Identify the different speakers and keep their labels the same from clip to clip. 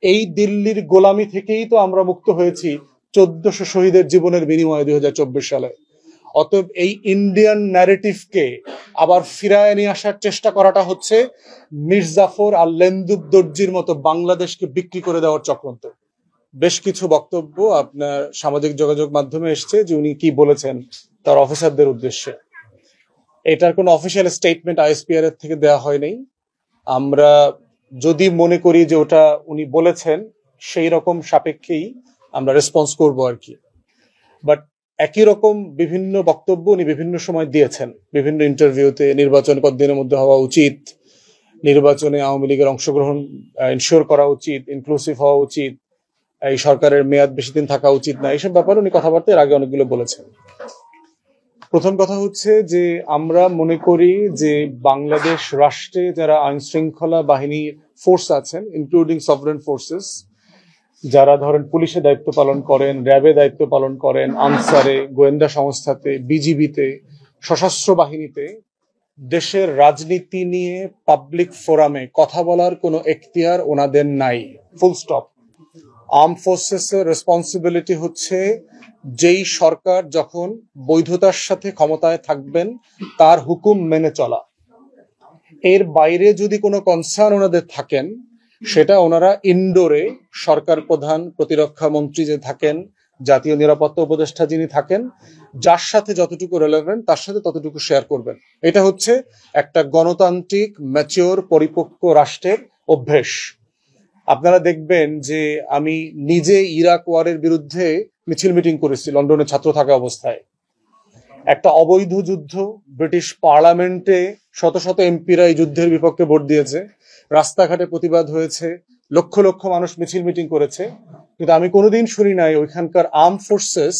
Speaker 1: এই দিল্লির গোলামি থেকেই তো আমরা মুক্ত হয়েছি 1400 শহীদের জীবনের বিনিময়ে 2024 সালে। অতএব এই ইন্ডিয়ান ন্যারেটিভকে আবার ফিরায় নিয়ে আসার চেষ্টা করাটা হচ্ছে মির্জাফর আর লেন্দুব দর্জির মতো বাংলাদেশকে বিক্রি করে দেওয়ার চক্রান্ত। বেশ কিছু বক্তব্য আপনার সামাজিক যোগাযোগ মাধ্যমে এসছে যে উনি কি বলেছেন তার অফিসারদের উদ্দেশ্যে। এটার কোনো অফিসিয়াল স্টেটমেন্ট আইএসপিআর এর থেকে দেওয়া হয়নি। আমরা যদি মনে করি যে ওটা উনি বলেছেন সেই রকম সাপেক্ষেই আমরা রেসপন্স করবো আর কি। বাট একই রকম বিভিন্ন বক্তব্য উনি বিভিন্ন সময় দিয়েছেন, বিভিন্ন ইন্টারভিউতে। নির্বাচন কতদিনের মধ্যে হওয়া উচিত, নির্বাচনে আওয়ামী লীগের অংশগ্রহণ ইনশিওর করা উচিত, ইনক্লুসিভ হওয়া উচিত, এই সরকারের মেয়াদ বেশি দিন থাকা উচিত না, এইসব ব্যাপারে উনি কথাবার্তা এর আগে অনেকগুলো বলেছেন। প্রথম কথা হচ্ছে যে আমরা মনে করি যে বাংলাদেশ রাষ্ট্রে যারা আইন শৃঙ্খলা বাহিনীর ফোর্স আছেন, ইনক্লুডিং সভরেন ফোর্সেস, যারা ধরেন পুলিশে দায়িত্ব পালন করেন, র্যাবে দায়িত্ব পালন করেন, আনসারে, গোয়েন্দা সংস্থাতে, বিজিবিতে, সশস্ত্র বাহিনীতে, দেশের রাজনীতি নিয়ে পাবলিক ফোরামে কথা বলার কোনো এখতিয়ার ওনাদের নাই, ফুল স্টপ। আর্ম ফোর্সেস এর রেসপন্সিবিলিটি হচ্ছে যেই সরকার যখন বৈধতার সাথে ক্ষমতায় থাকবেন তার হুকুম মেনে চলা। এর বাইরে যদি কোনো কনসার্ন ওনাদের থাকেন সেটা ওনারা ইনডোরে সরকার প্রধান, প্রতিরক্ষা মন্ত্রী যে থাকেন, জাতীয় নিরাপত্তা উপদেষ্টা যিনি থাকেন, যার সাথে যতটুকু রেলেভেন্ট তার সাথে ততটুকু শেয়ার করবেন। এটা হচ্ছে একটা গণতান্ত্রিক ম্যাচিওর পরিপক্ক রাষ্ট্রের অভ্যেস। আপনারা দেখবেন যে আমি নিজে ইরাক ওয়ারের বিরুদ্ধে মিছিল মিটিং করেছি লন্ডনে ছাত্র থাকা অবস্থায়। একটা অবৈধ যুদ্ধ, ব্রিটিশ পার্লামেন্টে শত শত এমপিরা এই যুদ্ধের বিপক্ষে ভোট দিয়েছে, রাস্তাঘাটে প্রতিবাদ হয়েছে, লক্ষ লক্ষ মানুষ মিছিল মিটিং করেছে, কিন্তু আমি কোনোদিন শুনি নাই ওইখানকার আর্ম ফোর্সেস,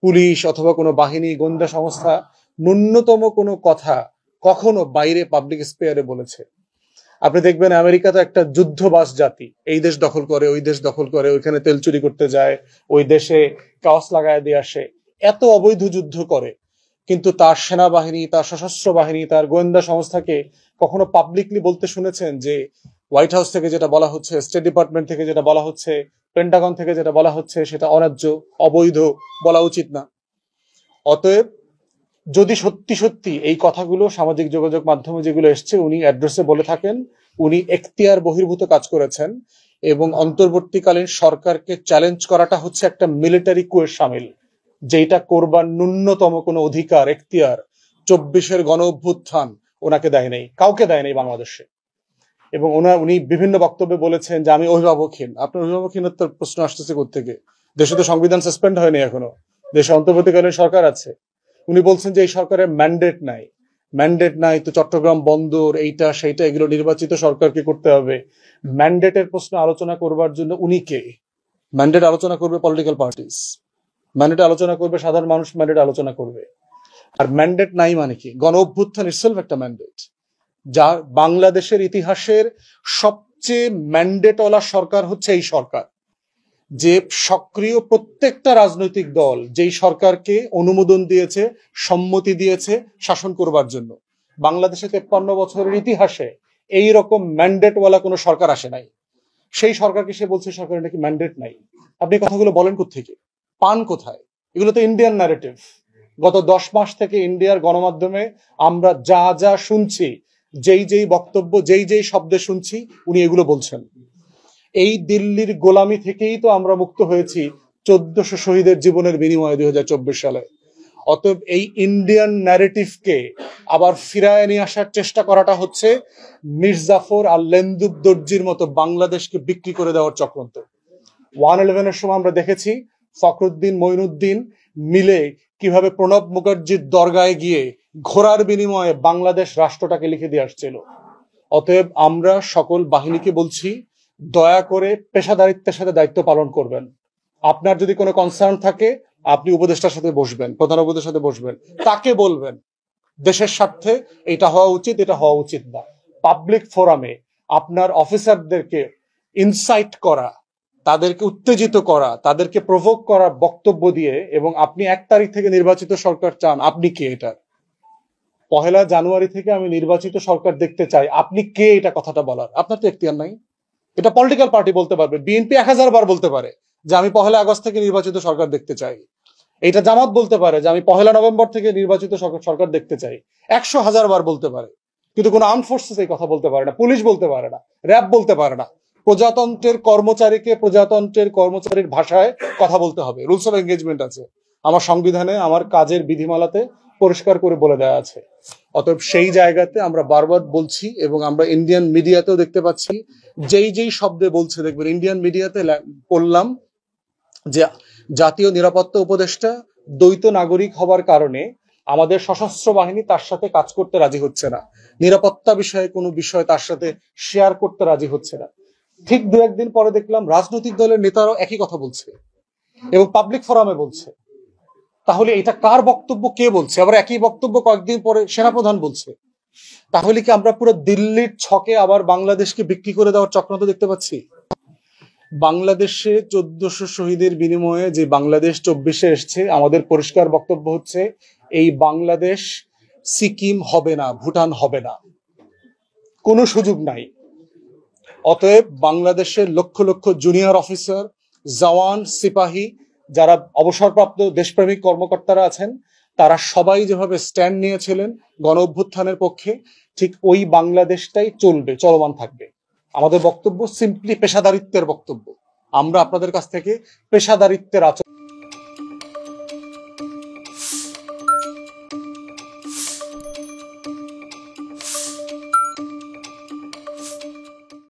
Speaker 1: পুলিশ অথবা কোনো বাহিনী, গোয়েন্দা সংস্থা ন্যূনতম কোনো কথা কখনো বাইরে পাবলিক স্পেয়ারে বলেছে। আপনি দেখবেন আমেরিকাতে একটা যুদ্ধবাজ জাতি, এই দেশ দখল করে, ওই দেশ দখল করে, ওইখানে তেল চুরি করতে যায়, ওই দেশে কাওয়াস লাগায় দিয়ে আসে, এত অবৈধ যুদ্ধ করে, কিন্তু তার সেনাবাহিনী, তার সশস্ত্র বাহিনী, তার গোয়েন্দা সংস্থাকে কখনো পাবলিকলি বলতে শুনেছেন যে হোয়াইট হাউস থেকে যেটা বলা হচ্ছে, স্টেট ডিপার্টমেন্ট থেকে যেটা বলা হচ্ছে, পেন্টাগন থেকে যেটা বলা হচ্ছে সেটা অন্যায্য, অবৈধ, বলা উচিত না? অতএব যদি সত্যি সত্যি এই কথাগুলো সামাজিক যোগাযোগ মাধ্যমে যেগুলো এসছে উনি অ্যাড্রেসে বলে থাকেন, উনি এখতিয়ার বহির্ভূত কাজ করেছেন এবং অন্তর্বর্তীকালীন সরকারকে চ্যালেঞ্জ করাটা হচ্ছে একটা মিলিটারি কুয়ের সামিল, যেটা করবার ন্যূনতম কোনো অধিকার, এখতিয়ার 24-এর গণ অভ্যুত্থান ওনাকে দেয় নাই, কাউকে দেয় নাই বাংলাদেশে। এবং উনি বিভিন্ন বক্তব্যে বলেছেন যে আমি অভিভাবকহীন। আপনার অভিভাবকহীনতার প্রশ্ন আসতেছে কোত্থেকে? দেশে তো সংবিধান সাসপেন্ড হয়নি এখনো, দেশে অন্তর্বর্তীকালীন সরকার আছে। উনি বলছেন যে এই সরকারের ম্যান্ডেট নাই। ম্যান্ডেট নাই তো চট্টগ্রাম বন্দর, এইটা সেইটা, এগুলো নির্বাচিত সরকারকে করতে হবে। ম্যান্ডেটের প্রশ্ন আলোচনা করবার জন্য উনি কে? ম্যান্ডেট আলোচনা করবে পলিটিক্যাল পার্টিস, ম্যান্ডেট আলোচনা করবে সাধারণ মানুষ, ম্যান্ডেট আলোচনা করবে। আর ম্যান্ডেট নাই মানে কি? গণ অভ্যুত্থান ইটসেলফ একটা ম্যান্ডেট। যা বাংলাদেশের ইতিহাসের সবচেয়ে ম্যান্ডেটওয়ালা সরকার হচ্ছে এই সরকার, যে সক্রিয় প্রত্যেকটা রাজনৈতিক দল যেই সরকারকে অনুমোদন দিয়েছে, সম্মতি দিয়েছে শাসন করবার জন্য। বাংলাদেশে 53 বছরের ইতিহাসে এই রকম ম্যান্ডেটওয়ালা কোনো সরকার আসে নাই। সেই সরকারকে সে বলছে সরকারের নাকি ম্যান্ডেট নাই। আপনি কথাগুলো বলেন কোত্থেকে, পান কোথায়? এগুলো তো ইন্ডিয়ান ন্যারেটিভ। গত 10 মাস থেকে ইন্ডিয়ার গণমাধ্যমে আমরা যা যা শুনছি, যেই যেই বক্তব্য, যেই যেই শব্দে শুনছি, উনি এগুলো বলছেন। এই দিল্লির গোলামি থেকেই তো আমরা মুক্ত হয়েছি 1400 শহীদের জীবনের বিনিময়ে 2024 সালে। অতএব এই ইন্ডিয়ান ন্যারেটিভকে আবার ফিরায় নিয়ে আসার চেষ্টা করাটা হচ্ছে মির্জাফর আর লেন্দুব দর্জির মতো বাংলাদেশকে বিক্রি করে দেওয়ার চক্রান্ত। 111-এর সময় আমরা দেখেছি ফখরুদ্দিন, মঈনুদ্দিন মিলে কিভাবে প্রণব মুখার্জির দরগায় গিয়ে ঘোড়ার বিনিময়ে বাংলাদেশ রাষ্ট্রটাকে লিখে দিয়ে আসছিল। অতএব আমরা সকল বাহিনীকে বলছি, দয়া করে পেশাদারিত্বের সাথে দায়িত্ব পালন করবেন। আপনার যদি কোনো কনসার্ন থাকে আপনি উপদেষ্টার সাথে বসবেন, প্রধান উপদেষ্টার সাথে বসবেন, তাকে বলবেন দেশের স্বার্থে এটা হওয়া উচিত, এটা হওয়া উচিত না। পাবলিক ফোরামে আপনার অফিসারদেরকে ইনসাইট করা, তাদেরকে উত্তেজিত করা, তাদেরকে প্রভোক করা বক্তব্য দিয়ে, এবং আপনি 1 তারিখ থেকে নির্বাচিত সরকার চান, আপনি কে এটার? 1 জানুয়ারি থেকে আমি নির্বাচিত সরকার দেখতে চাই, আপনি কে এটা কথাটা বলার? আপনার তো এখতিয়ার নাই। এটা পলিটিক্যাল পার্টি বলতে পারবে, বিএনপি 1000 বার বলতে পারে যে আমি 1 আগস্ট থেকে নির্বাচিত সরকার দেখতে চাই। এটা জামাত বলতে পারে যে আমি 1 নভেম্বর থেকে নির্বাচিত সরকার দেখতে চাই। 100,000 বার বলতে পারে, কিন্তু কোনো আর্ম ফোর্সেস এই কথা বলতে পারে না, পুলিশ বলতে পারে না, র্যাব বলতে পারে না। প্রজাতন্ত্রের কর্মচারীকে প্রজাতন্ত্রের কর্মচারীর ভাষায় কথা বলতে হবে, রুলস অফ এঙ্গেজমেন্ট আছে আমার সংবিধানে, আমার কাজের বিধিমালাতে পরিষ্কার করে বলে দেওয়া আছে। অতএব সেই জায়গাতে আমরা বারবার বলছি, এবং আমরা ইন্ডিয়ান মিডিয়াতেও দেখতে পাচ্ছি যেই শব্দে বলছে, দেখবেন ইন্ডিয়ান মিডিয়াতে পড়লাম যে জাতীয় নিরাপত্তা উপদেষ্টা দ্বৈত নাগরিক হবার কারণে আমাদের সশস্ত্র বাহিনী তার সাথে কাজ করতে রাজি হচ্ছে না, নিরাপত্তা বিষয়ে কোনো বিষয় তার সাথে শেয়ার করতে রাজি হচ্ছে না। ঠিক 2-1 দিন পরে দেখলাম রাজনৈতিক দলের নেতারাও একই কথা বলছে এবং পাবলিক ফোরামে বলছে। তাহলে এটা কার বক্তব্য, কে বলছে? আবার একই বক্তব্য কয়েকদিন পরে সেনাপ্রধান বলছে। তাহলে কি আমরা পুরো দিল্লির ছকে আবার বাংলাদেশকে বিক্রি করে দেওয়ার চক্রান্ত দেখতে পাচ্ছি? বাংলাদেশে 1400 শহীদের বিনিময়ে যে বাংলাদেশ 24-এ এসছে, আমাদের পরিষ্কার বক্তব্য হচ্ছে এই বাংলাদেশ সিকিম হবে না, ভুটান হবে না, কোনো সুযোগ নাই। অতএব বাংলাদেশের লক্ষ লক্ষ জুনিয়র অফিসার, জওয়ান, সিপাহী, যারা অবসরপ্রাপ্ত দেশপ্রেমিক কর্মকর্তারা আছেন, তারা সবাই যেভাবে স্ট্যান্ড নিয়েছিলেন গণ অভ্যুত্থানের পক্ষে, ঠিক ওই বাংলাদেশটাই চলবে, চলমান থাকবে। আমাদের বক্তব্য সিম্পলি পেশাদারিত্বের বক্তব্য। আমরা আপনাদের কাছ থেকে পেশাদারিত্বের আচরণ